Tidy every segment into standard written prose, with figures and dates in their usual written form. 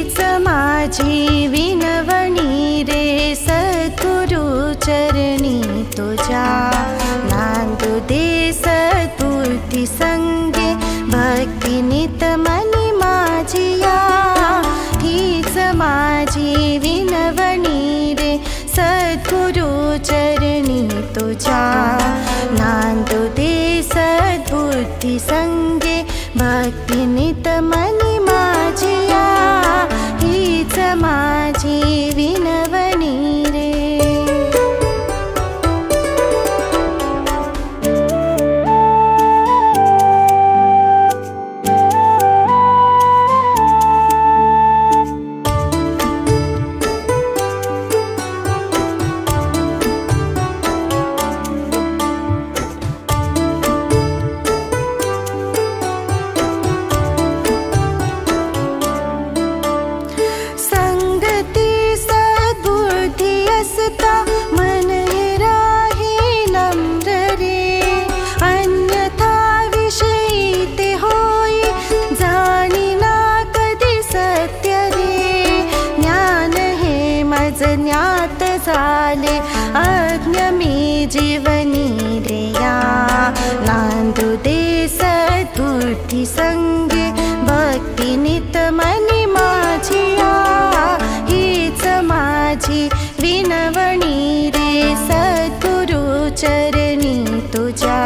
हीच माझी विनवणी रे सद्गुरु चरणी तुझ्या नांदू दे सद्बुद्धी संगे भक्ती नित मनी माझिया हीच माझी विनवणी रे सद्गुरु चरणी तुझ्या नांदू दे सद्बुद्धी संगे भक्ती नित मनी माझिया हीच माझी विनवणी रे। मन हे राही नम्र रे अन्यथा विषयी ते होई जाणिना कधी सत्य रे ज्ञान हे मज ज्ञात झाले अज्ञ मी जीवनी रे या नांदू दे सद्बुद्धी संगे भक्ती नित मनी माझिया हीच माझी विनवणी रे सद्गुरु चरणी तुझ्या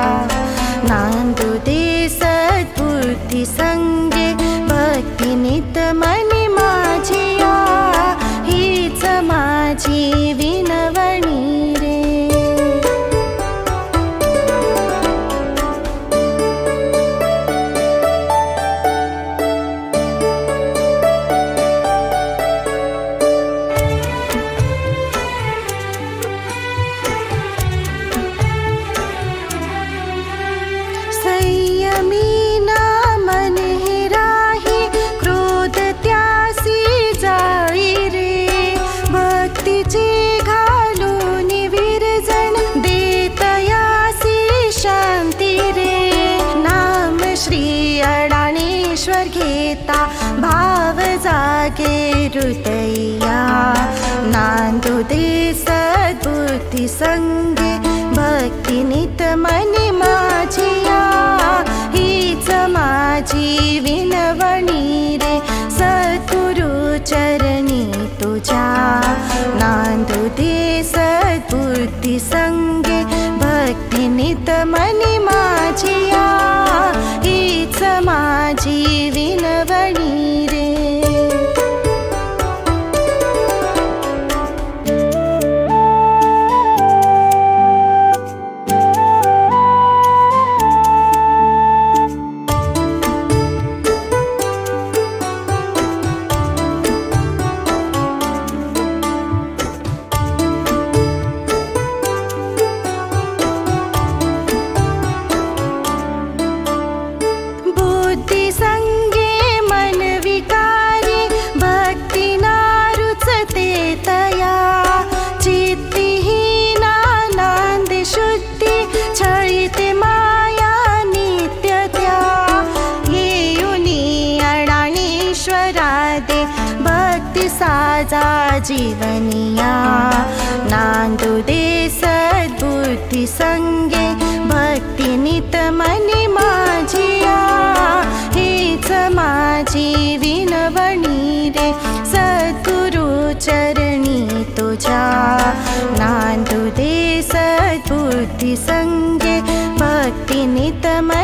नांदू दे सद्बुद्धी संगे भक्ती नित मनी माझिया हीच माझी विनवणी रे। संयमी ना मन हे राही क्रोध त्यासी जाई रे भक्तीचे घालून विरजन देतयासी शांती रे नाम श्री अडाणेश्वर घेता भाव जागे हृदया नांदू दे सद्बुद्धी संगे भक्ती नित मनी माझिया हीच माझी विनवणी रे सद्गुरु चरणी तुझ्या नांदू दे सद्बुद्धी संगे भक्ती नित मनी माझिया हीच माझी विनवणी रे। बुद्धि संगे मन विकारी भक्ति ना रुचते तया चित्तिहीना नांद शुद्धि छळिते माया नित्यत्या येऊनी अडाणेश्वरा दे भक्ति साजा जीवनिया नांदू दे सद्बुद्धी संगे भक्ती नित मनी माझिया हीच माझी विनवणी रे सद्गुरु चरणी तुझ्या नांदू दे सद्बुद्धी संगे भक्ती नित मनी